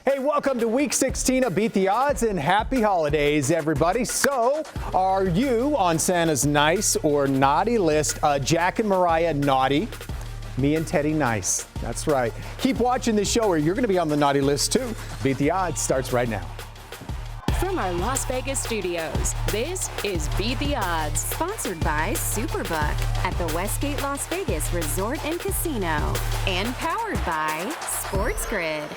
Hey, welcome to Week 16 of Beat the Odds and happy holidays, everybody. So, are you on Santa's nice or naughty list? Jack and Mariah, naughty. Me and Teddy, nice. That's right. Keep watching this show or you're going to be on the naughty list too. Beat the Odds starts right now. From our Las Vegas studios, this is Beat the Odds, sponsored by Superbook at the Westgate Las Vegas Resort and Casino, and powered by SportsGrid.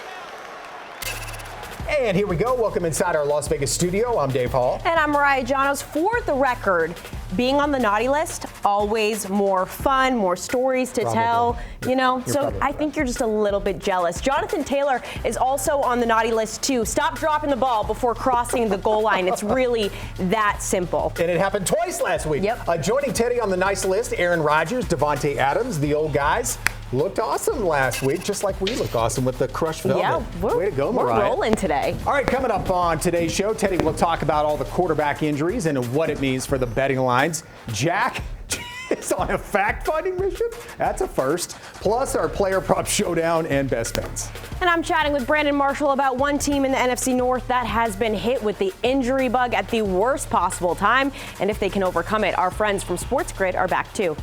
And here we go. Welcome inside our Las Vegas studio. I'm Dave Hall. And I'm Mariah Janos. For the record, being on the naughty list, always more fun, more stories to tell, you know. So I think you're just a little bit jealous. Jonathan Taylor is also on the naughty list too. Stop dropping the ball before crossing the goal line. It's really that simple. And it happened twice last week. Yep. Joining Teddy on the nice list, Aaron Rodgers, Davante Adams, the old guys. Looked awesome last week, just like we look awesome with the crushed velvet. Yeah, way to go, Mariah. We're rolling today. All right, coming up on today's show, Teddy will talk about all the quarterback injuries and what it means for the betting lines. Jack is on a fact-finding mission. That's a first. Plus our player prop showdown and best bets. And I'm chatting with Brandon Marshall about one team in the NFC North that has been hit with the injury bug at the worst possible time. And if they can overcome it, our friends from SportsGrid are back too.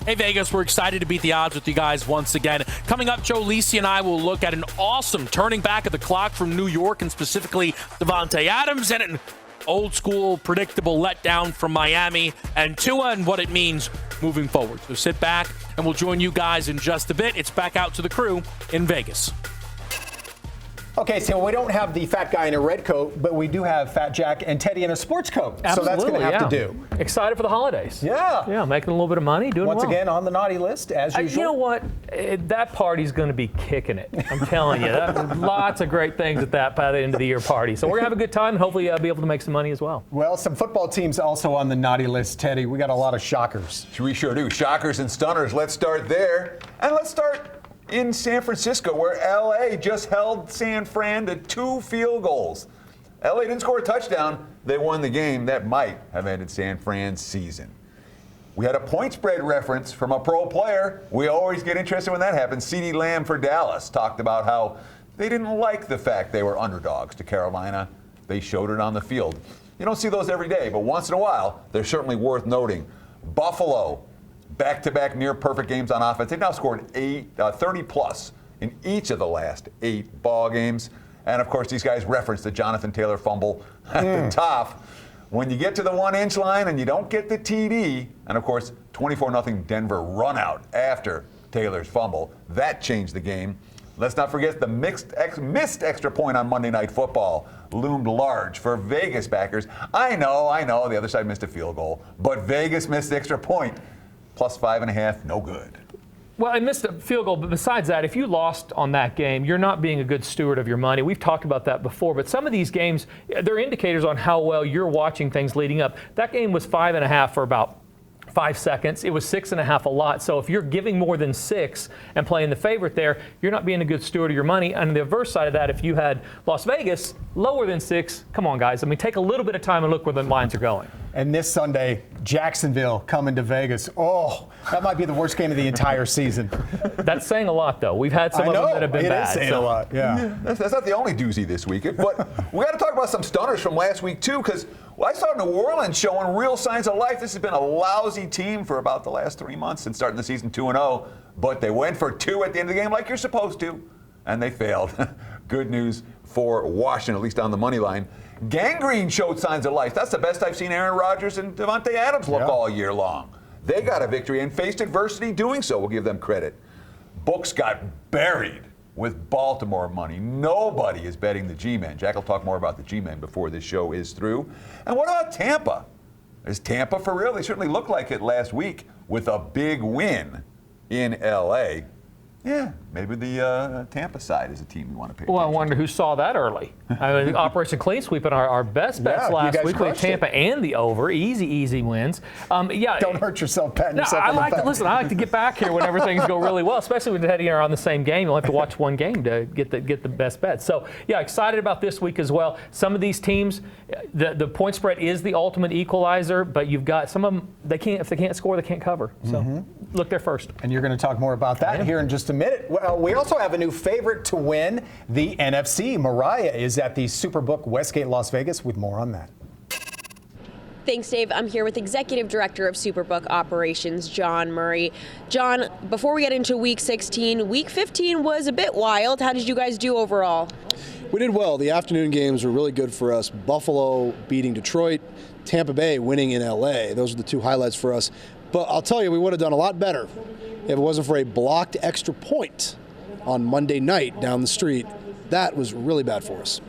Hey, Vegas, we're excited to beat the odds with you guys once again. Coming up, Joe Lisi and I will look at an awesome turning back of the clock from New York, and specifically Davante Adams, and an old-school, predictable letdown from Miami, and Tua and what it means moving forward. So sit back, and we'll join you guys in just a bit. It's back out to the crew in Vegas. Okay, so we don't have the fat guy in a red coat, but we do have Fat Jack and Teddy in a sports coat. Absolutely, so that's going to have to do. Excited for the holidays. Yeah. Yeah, making a little bit of money, doing Once well. again, on the naughty list, as usual. You know what? That party's going to be kicking it. I'm telling you. Lots of great things at that by the end of the year party. So we're going to have a good time, and hopefully be able to make some money as well. Well, some football teams also on the naughty list, Teddy. We got a lot of shockers. We sure do. Shockers and stunners. Let's start there. And let's start in San Francisco, where L.A. just held San Fran to 2 field goals. L.A. didn't score a touchdown. They won the game. That might have ended San Fran's season. We had a point spread reference from a pro player. We always get interested when that happens. CeeDee Lamb for Dallas talked about how they didn't like the fact they were underdogs to Carolina. They showed it on the field. You don't see those every day, but once in a while, they're certainly worth noting. Buffalo, back-to-back near-perfect games on offense. They've now scored 30-plus in each of the last 8 ball games. And, of course, these guys referenced the Jonathan Taylor fumble at the top. When you get to the 1-inch line and you don't get the TD, and, of course, 24-0 Denver run out after Taylor's fumble, that changed the game. Let's not forget the missed extra point on Monday Night Football loomed large for Vegas backers. I know, the other side missed a field goal, but Vegas missed the extra point. Plus 5.5, no good. Well, I missed a field goal, but besides that, if you lost on that game, you're not being a good steward of your money. We've talked about that before, but some of these games, they're indicators on how well you're watching things leading up. That game was 5.5 for about 5 seconds. It was 6.5 a lot. So if you're giving more than 6 and playing the favorite there, you're not being a good steward of your money. And the reverse side of that, if you had Las Vegas lower than 6, come on, guys. I mean, take a little bit of time and look where the lines are going. And this Sunday, Jacksonville coming to Vegas. Oh, that might be the worst game of the entire season. That's saying a lot, though. We've had some of them that have been bad. It is saying a lot, yeah. That's not the only doozy this week. But we got to talk about some stunners from last week, too, because I saw New Orleans showing real signs of life. This has been a lousy team for about the last 3 months since starting the season 2-0. But they went for 2 at the end of the game like you're supposed to, and they failed. Good news for Washington, at least on the money line. Gangrene showed signs of life. That's the best I've seen Aaron Rodgers and Davante Adams look all year long. They got a victory and faced adversity doing so. We'll give them credit. Books got buried with Baltimore money. Nobody is betting the G-Men. Jack will talk more about the G-Men before this show is through. And what about Tampa? Is Tampa for real? They certainly looked like it last week with a big win in L.A. Yeah, maybe the Tampa side is a team we want to pay attention Well, I wonder who saw that early. Operation Clean Sweep and our best bets last week with Tampa and the over. Easy wins. Don't hurt yourself patting yourself I on the like back. I like to get back here whenever things go really well, especially when Teddy and I are on the same game. You'll have to watch one game to get the best bets. So, yeah, excited about this week as well. Some of these teams, the point spread is the ultimate equalizer, but you've got some of them, if they can't score, they can't cover. So look there first. And you're going to talk more about that here in just a minute. we also have a new favorite to win the NFC. Mariah is at the Superbook Westgate Las Vegas with more on that. Thanks, Dave. I'm here with Executive Director of Superbook Operations, John Murray. John, before we get into Week 16, Week 15 was a bit wild. How did you guys do overall? We did well. The afternoon games were really good for us. Buffalo beating Detroit, Tampa Bay winning in LA. Those are the two highlights for us. But I'll tell you, we would have done a lot better if it wasn't for a blocked extra point on Monday night down the street. That was really bad for us.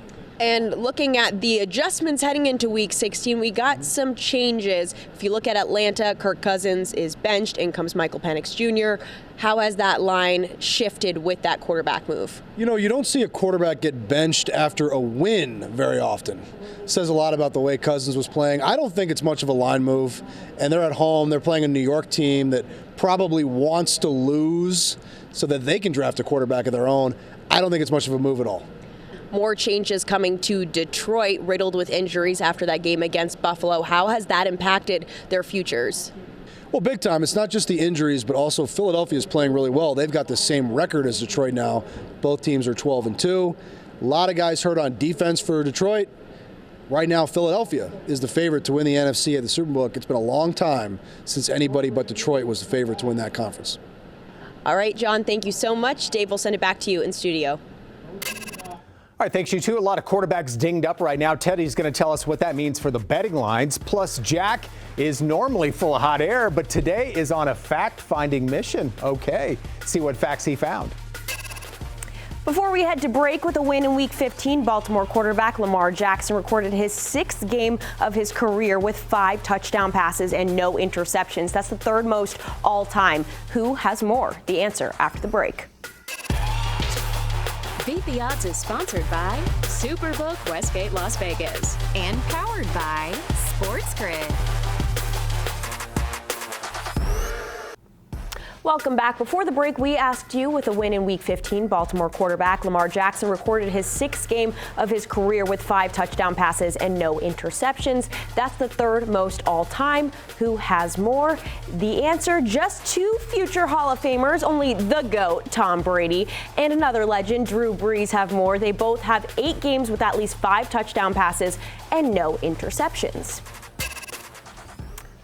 And looking at the adjustments heading into Week 16, we got some changes. If you look at Atlanta, Kirk Cousins is benched, in comes Michael Penix Jr. How has that line shifted with that quarterback move? You know, you don't see a quarterback get benched after a win very often. Says a lot about the way Cousins was playing. I don't think it's much of a line move. And they're at home. They're playing a New York team that probably wants to lose so that they can draft a quarterback of their own. I don't think it's much of a move at all. More changes coming to Detroit, riddled with injuries after that game against Buffalo. How has that impacted their futures? Well, big time. It's not just the injuries, but also Philadelphia is playing really well. They've got the same record as Detroit now. Both teams are 12-2. A lot of guys hurt on defense for Detroit. Right now, Philadelphia is the favorite to win the NFC at the Superbook. It's been a long time since anybody but Detroit was the favorite to win that conference. All right, John, thank you so much. Dave, we'll send it back to you in studio. All right, thanks, you two. A lot of quarterbacks dinged up right now. Teddy's going to tell us what that means for the betting lines. Plus, Jack is normally full of hot air, but today is on a fact-finding mission. Okay, see what facts he found. Before we head to break, with a win in Week 15, Baltimore quarterback Lamar Jackson recorded his 6th game of his career with 5 touchdown passes and no interceptions. That's the 3rd most all-time. Who has more? The answer after the break. Beat the Odds is sponsored by Superbook Westgate Las Vegas and powered by Sports Grid. Welcome back. Before the break, we asked you, with a win in Week 15, Baltimore quarterback Lamar Jackson recorded his 6th game of his career with 5 touchdown passes and no interceptions. That's the 3rd most all-time. Who has more? The answer, just 2 future Hall of Famers, only the GOAT, Tom Brady, and another legend, Drew Brees, have more. They both have 8 games with at least 5 touchdown passes and no interceptions.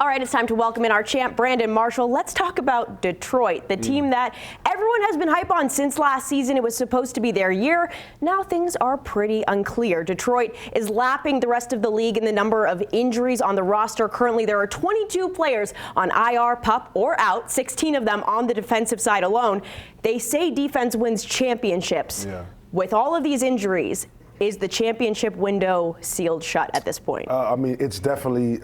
All right, it's time to welcome in our champ, Brandon Marshall. Let's talk about Detroit, the team that everyone has been hype on since last season. It was supposed to be their year. Now things are pretty unclear. Detroit is lapping the rest of the league in the number of injuries on the roster. Currently, there are 22 players on IR, PUP, or out, 16 of them on the defensive side alone. They say defense wins championships. Yeah. With all of these injuries, is the championship window sealed shut at this point? I mean, it's definitely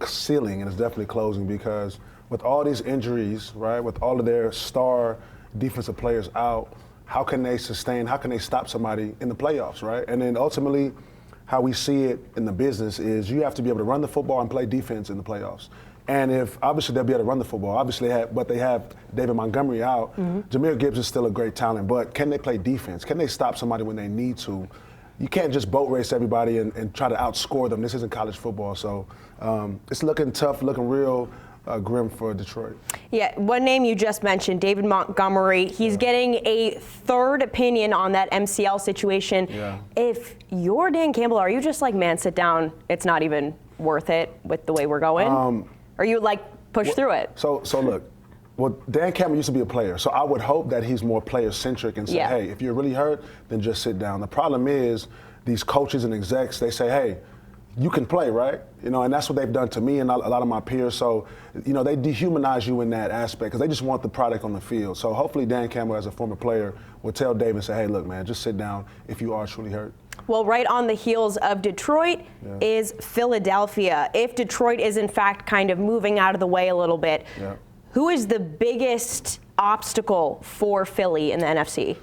sealing, and it's definitely closing, because with all these injuries, right, with all of their star defensive players out, how can they sustain, how can they stop somebody in the playoffs, right? And then ultimately, how we see it in the business is you have to be able to run the football and play defense in the playoffs. And if, obviously, they'll be able to run the football, obviously, but they have David Montgomery out. Jahmyr Gibbs is still a great talent, but can they play defense? Can they stop somebody when they need to? You can't just boat race everybody and try to outscore them. This isn't college football, so it's looking tough, looking real grim for Detroit. Yeah, one name you just mentioned, David Montgomery. He's getting a 3rd opinion on that MCL situation. Yeah. If you're Dan Campbell, are you just like, man, sit down, it's not even worth it with the way we're going? Or you like push through it? So look. Well, Dan Campbell used to be a player, so I would hope that he's more player-centric and say, hey, if you're really hurt, then just sit down. The problem is these coaches and execs, they say, hey, you can play, right? You know, and that's what they've done to me and a lot of my peers. So, you know, they dehumanize you in that aspect because they just want the product on the field. So hopefully Dan Campbell, as a former player, will tell David and say, hey, look, man, just sit down if you are truly hurt. Well, right on the heels of Detroit is Philadelphia. If Detroit is, in fact, kind of moving out of the way a little bit, who is the biggest obstacle for Philly in the NFC?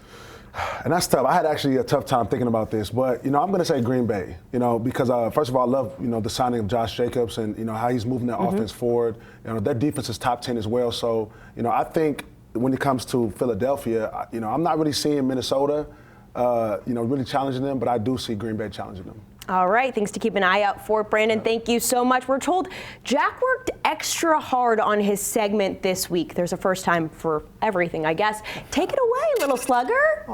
And that's tough. I had actually a tough time thinking about this, but, you know, I'm going to say Green Bay, you know, because first of all, I love, you know, the signing of Josh Jacobs and, you know, how he's moving their offense forward. You know, their defense is top 10 as well. So, you know, I think when it comes to Philadelphia, you know, I'm not really seeing Minnesota, you know, really challenging them, but I do see Green Bay challenging them. All right, things to keep an eye out for. Brandon, thank you so much. We're told Jack worked extra hard on his segment this week. There's a first time for everything, I guess. Take it away, little slugger.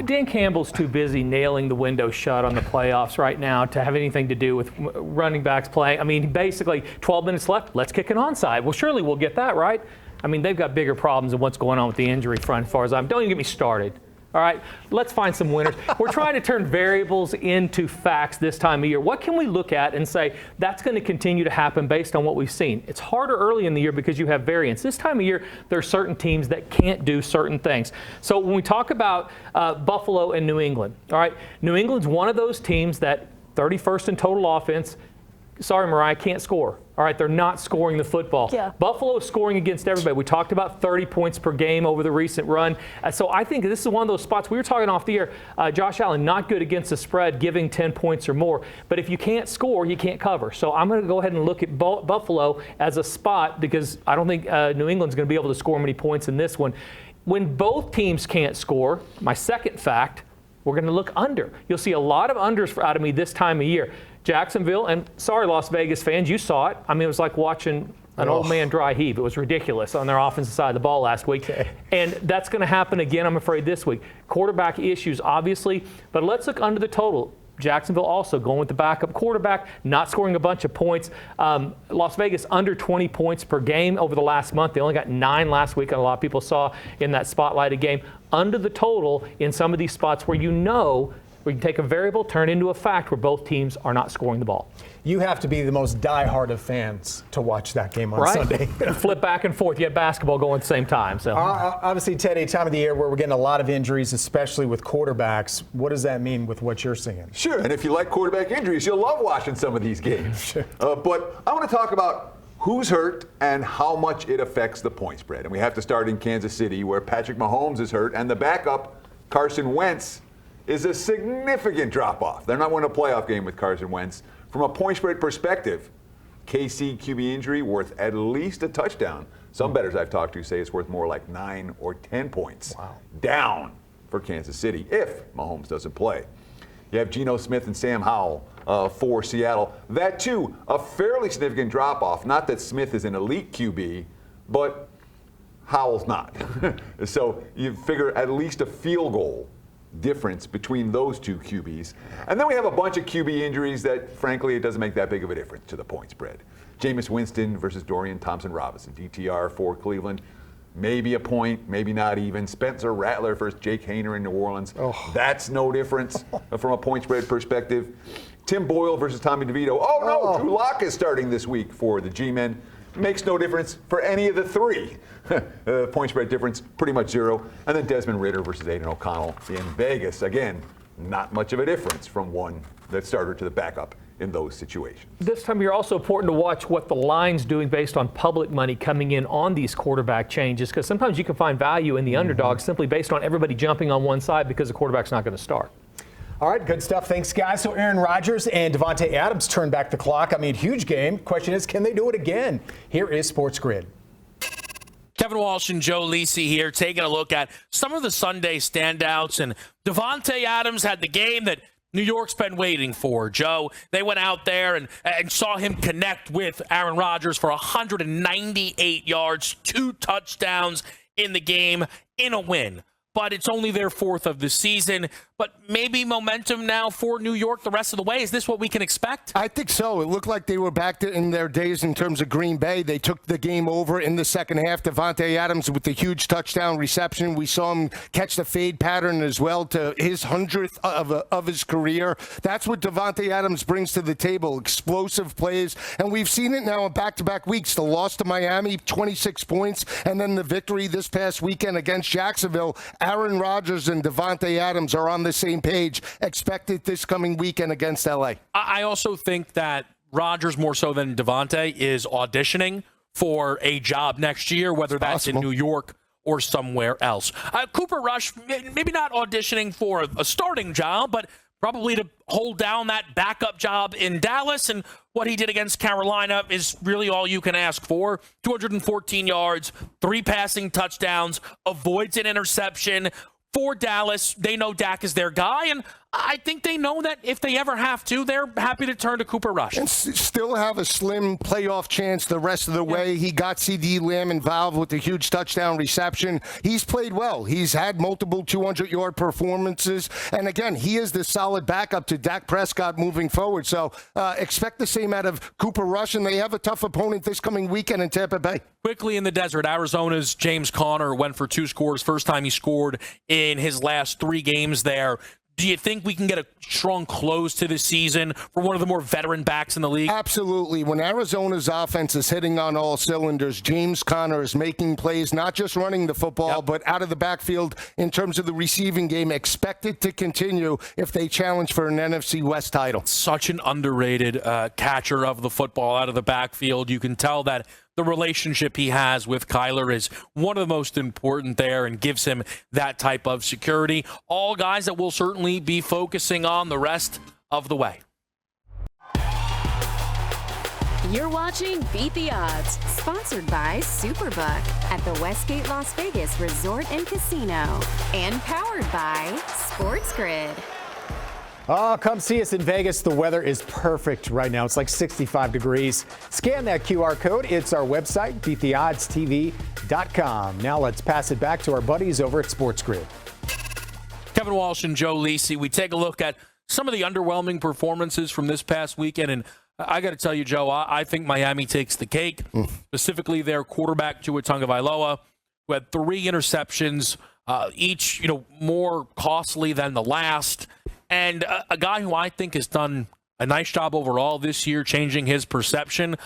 Dan Campbell's too busy nailing the window shut on the playoffs right now to have anything to do with running backs playing. I mean, basically, 12 minutes left, let's kick an onside. Well, surely we'll get that, right? I mean, they've got bigger problems than what's going on with the injury front as far as don't even get me started. All right, let's find some winners. We're trying to turn variables into facts this time of year. What can we look at and say that's going to continue to happen based on what we've seen? It's harder early in the year because you have variance. This time of year, there are certain teams that can't do certain things. So when we talk about Buffalo and New England, all right, New England's one of those teams that 31st in total offense. Sorry, Mariah, can't score. All right, they're not scoring the football. Yeah. Buffalo is scoring against everybody. We talked about 30 points per game over the recent run. So I think this is one of those spots. We were talking off the air. Josh Allen, not good against the spread, giving 10 points or more. But if you can't score, you can't cover. So I'm going to go ahead and look at Buffalo as a spot because I don't think New England's going to be able to score many points in this one. When both teams can't score, my second fact, we're going to look under. You'll see a lot of unders out of me this time of year. Jacksonville, and sorry, Las Vegas fans, you saw it. I mean, it was like watching an old man dry heave. It was ridiculous on their offensive side of the ball last week. Okay. And that's going to happen again, I'm afraid, this week. Quarterback issues, obviously, but let's look under the total. Jacksonville also going with the backup quarterback, not scoring a bunch of points. Las Vegas under 20 points per game over the last month. They only got 9 last week, and a lot of people saw in that spotlighted game. Under the total in some of these spots where we can take a variable, turn into a fact where both teams are not scoring the ball. You have to be the most diehard of fans to watch that game on Sunday. Flip back and forth. You have basketball going at the same time. So obviously, Teddy, time of the year where we're getting a lot of injuries, especially with quarterbacks. What does that mean with what you're seeing? Sure, and if you like quarterback injuries, you'll love watching some of these games. Sure. But I want to talk about who's hurt and how much it affects the point spread. And we have to start in Kansas City, where Patrick Mahomes is hurt, and the backup, Carson Wentz, is a significant drop-off. They're not winning a playoff game with Carson Wentz. From a point spread perspective, KC QB injury worth at least a touchdown. Some bettors I've talked to say it's worth more like 9 or 10 points down for Kansas City if Mahomes doesn't play. You have Geno Smith and Sam Howell for Seattle. That, too, a fairly significant drop-off. Not that Smith is an elite QB, but Howell's not. So you figure at least a field goal difference between those two QBs. And then we have a bunch of QB injuries that, frankly, it doesn't make that big of a difference to the point spread. Jameis Winston versus Dorian Thompson-Robinson, DTR for Cleveland. Maybe a point, maybe not even. Spencer Rattler versus Jake Haener in New Orleans. That's no difference from a point spread perspective. Tim Boyle versus Tommy DeVito. Drew Lock is starting this week for the G-Men. Makes no difference for any of the three. Point spread difference, pretty much zero. And then Desmond Ridder versus Aiden O'Connell in Vegas. Again, not much of a difference from the starter to the backup in those situations. This time of year, also important to watch what the line's doing based on public money coming in on these quarterback changes, because sometimes you can find value in the underdog simply based on everybody jumping on one side because the quarterback's not going to start. All right, good stuff. Thanks, guys. So Aaron Rodgers and Davante Adams turn back the clock. I mean, huge game. Question is, can they do it again? Here is Sports Grid. Kevin Walsh and Joe Lisi here taking a look at some of the Sunday standouts. And Davante Adams had the game that New York's been waiting for, Joe. They went out there and saw him connect with Aaron Rodgers for 198 yards, 2 touchdowns in the game in a win. But it's only their 4th of the season. But maybe momentum now for New York the rest of the way. Is this what we can expect? I think so. It looked like they were back in their days in terms of Green Bay. They took the game over in the second half. Davante Adams with the huge touchdown reception. We saw him catch the fade pattern as well to his 100th of his career. That's what Davante Adams brings to the table, explosive plays. And we've seen it now in back-to-back weeks. The loss to Miami, 26 points, and then the victory this past weekend against Jacksonville. Aaron Rodgers and Davante Adams are on the same page. Expect it this coming weekend against LA. I also think that Rodgers, more so than Davante, is auditioning for a job next year, whether that's in New York or somewhere else. Cooper Rush, maybe not auditioning for a starting job, but probably to hold down that backup job in Dallas. And what he did against Carolina is really all you can ask for. 214 yards, 3 passing touchdowns, avoids an interception, for Dallas. They know Dak is their guy, and I think they know that if they ever have to, they're happy to turn to Cooper Rush. And still have a slim playoff chance the rest of the way. He got CD Lamb involved with a huge touchdown reception. He's played well. He's had multiple 200-yard performances. And again, he is the solid backup to Dak Prescott moving forward. So expect the same out of Cooper Rush, and they have a tough opponent this coming weekend in Tampa Bay. Quickly in the desert, Arizona's James Conner went for 2 scores. First time he scored in his last 3 games there. Do you think we can get a strong close to this season for one of the more veteran backs in the league? Absolutely. When Arizona's offense is hitting on all cylinders, James Conner is making plays, not just running the football, but out of the backfield in terms of the receiving game. Expected to continue if they challenge for an NFC West title. Such an underrated catcher of the football out of the backfield. You can tell that the relationship he has with Kyler is one of the most important there and gives him that type of security. All guys that we'll certainly be focusing on the rest of the way. You're watching Beat the Odds, sponsored by Superbook at the Westgate Las Vegas Resort and Casino and powered by Sports Grid. Oh, come see us in Vegas. The weather is perfect right now. It's like 65 degrees. Scan that QR code. It's our website, beattheoddstv.com. Now let's pass it back to our buddies over at Sports Grid. Kevin Walsh and Joe Lisi, we take a look at some of the underwhelming performances from this past weekend. And I got to tell you, Joe, I think Miami takes the cake, specifically their quarterback, Tua Tagovailoa, who had 3 interceptions, each more costly than the last. And a guy who I think has done a nice job overall this year, changing his perception.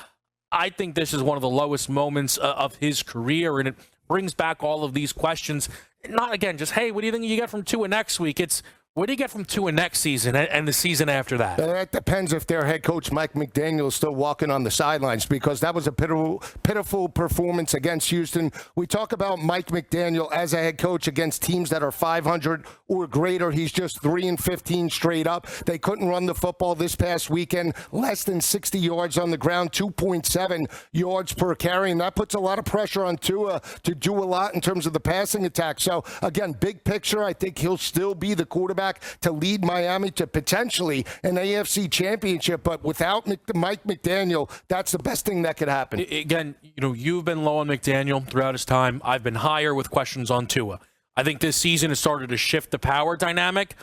I think this is one of the lowest moments of his career, and it brings back all of these questions. Not, again, just, hey, what do you think you get from Tua next week? It's, what do you get from Tua next season and the season after that? That depends if their head coach, Mike McDaniel, is still walking on the sidelines, because that was a pitiful performance against Houston. We talk about Mike McDaniel as a head coach against teams that are 500 or greater. He's just 3-15 straight up. They couldn't run the football this past weekend. Less than 60 yards on the ground, 2.7 yards per carry, and that puts a lot of pressure on Tua to do a lot in terms of the passing attack. So, again, big picture, I think he'll still be the quarterback to lead Miami to potentially an AFC championship, but without Mike McDaniel, that's the best thing that could happen. Again, you've been low on McDaniel throughout his time. I've been higher with questions on Tua. I think this season has started to shift the power dynamic.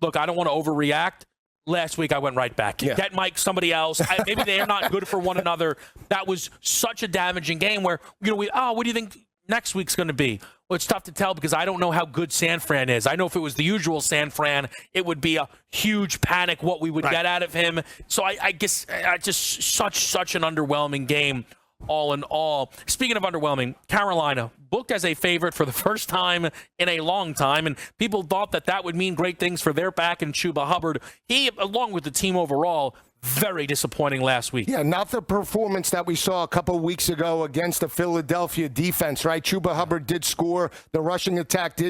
Look, I don't want to overreact. Last week, I went right back. Yeah. Get Mike somebody else. Maybe they're not good for one another. That was such a damaging game where, what do you think next week's going to be? Well, it's tough to tell because I don't know how good San Fran is. I know if it was the usual San Fran, it would be a huge panic what we would get out of him. So I guess just such an underwhelming game all in all. Speaking of underwhelming, Carolina booked as a favorite for the first time in a long time, and people thought that would mean great things for their back and Chuba Hubbard. He, along with the team overall, very disappointing last week. Yeah, not the performance that we saw a couple weeks ago against the Philadelphia defense, right? Chuba Hubbard did score. The rushing attack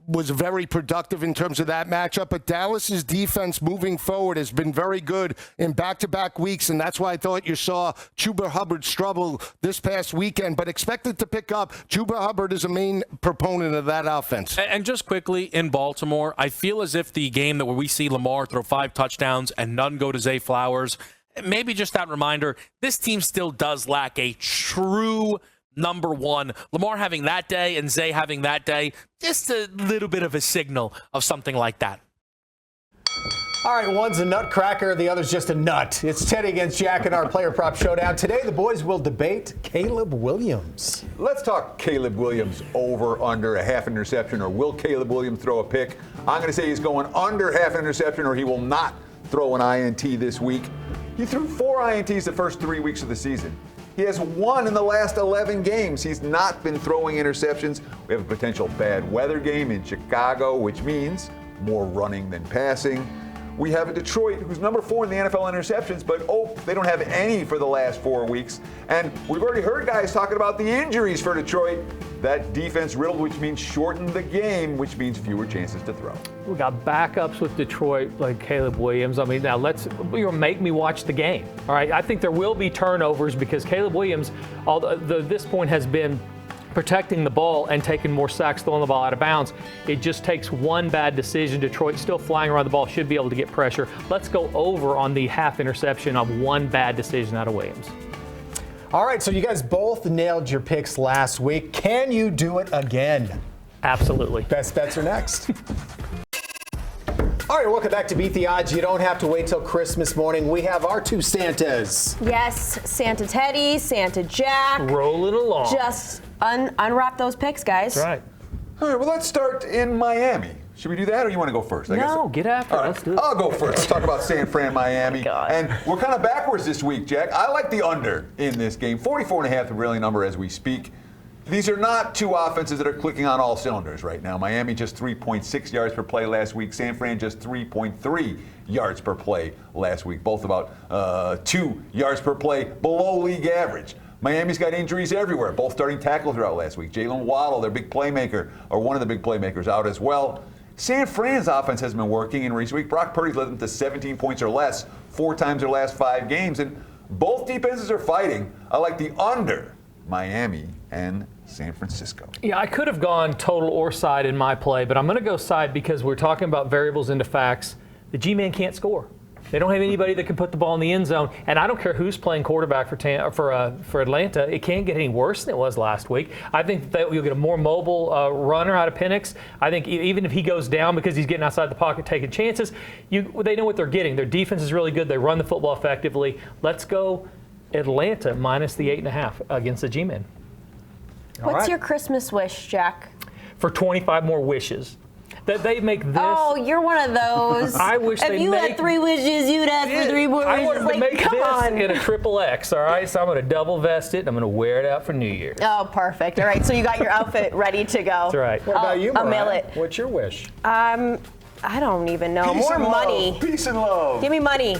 was very productive in terms of that matchup. But Dallas's defense moving forward has been very good in back-to-back weeks, and that's why I thought you saw Chuba Hubbard struggle this past weekend. But expected to pick up. Chuba Hubbard is a main proponent of that offense. And just quickly, in Baltimore, I feel as if the game where we see Lamar throw 5 touchdowns and none go to Zay Flowers, maybe just that reminder, this team still does lack a true number one. Lamar having that day and Zay having that day, just a little bit of a signal of something like that. All right, one's a nutcracker, the other's just a nut. It's Teddy against Jack in our player prop showdown. Today, the boys will debate Caleb Williams. Let's talk Caleb Williams over under a half interception, or will Caleb Williams throw a pick? I'm going to say he's going under half interception, or he will not throw an INT this week. He threw 4 INTs the first 3 weeks of the season. He has 1 in the last 11 games. He's not been throwing interceptions. We have a potential bad weather game in Chicago, which means more running than passing. We have a Detroit who's number 4 in the NFL interceptions, but they don't have any for the last 4 weeks. And we've already heard guys talking about the injuries for Detroit. That defense riddled, which means shortened the game, which means fewer chances to throw. We got backups with Detroit like Caleb Williams. I mean, now make me watch the game. All right, I think there will be turnovers because Caleb Williams, this point, has been protecting the ball and taking more sacks, throwing the ball out of bounds. It just takes one bad decision. Detroit still flying around the ball, should be able to get pressure. Let's go over on the half interception of one bad decision out of Williams. All right, so you guys both nailed your picks last week. Can you do it again? Absolutely. Best bets are next. All right, welcome back to Beat the Odds. You don't have to wait till Christmas morning. We have our two Santas. Yes, Santa Teddy, Santa Jack. Rolling along. Just unwrap those picks, guys. That's right. All right, well, let's start in Miami. Should we do that, or you want to go first? No, get after it. All right, Let's do it. I'll go first. Let's talk about San Fran, Miami. God. And we're kind of backwards this week, Jack. I like the under in this game. 44.5, the really number as we speak. These are not two offenses that are clicking on all cylinders right now. Miami just 3.6 yards per play last week. San Fran just 3.3 yards per play last week. Both about 2 yards per play below league average. Miami's got injuries everywhere. Both starting tackles are out last week. Jalen Waddle, their big playmaker, or one of the big playmakers, out as well. San Fran's offense has been working in recent week. Brock Purdy's led them to 17 points or less 4 times their last 5 games. And both defenses are fighting. I like the under Miami and San Francisco. Yeah, I could have gone total or side in my play, but I'm going to go side because we're talking about variables into facts. The G-Man can't score. They don't have anybody that can put the ball in the end zone, and I don't care who's playing quarterback for Atlanta. It can't get any worse than it was last week. I think that you'll get a more mobile runner out of Penix. I think even if he goes down because he's getting outside the pocket, taking chances, they know what they're getting. Their defense is really good. They run the football effectively. Let's go Atlanta minus the 8.5 against the G-Men. What's your Christmas wish, Jack? For 25 more wishes. That they make this. Oh, you're one of those. I wish if you had 3 wishes, you'd ask for 3 more wishes. I wanted to make come this on. in a triple X, all right? So I'm going to double vest it, and I'm going to wear it out for New Year's. Oh, perfect. All right, so you got your outfit ready to go. That's right. What about you, Mariah? I'll mail it. What's your wish? I don't even know. Peace More and money. Love. Peace and love. Give me money.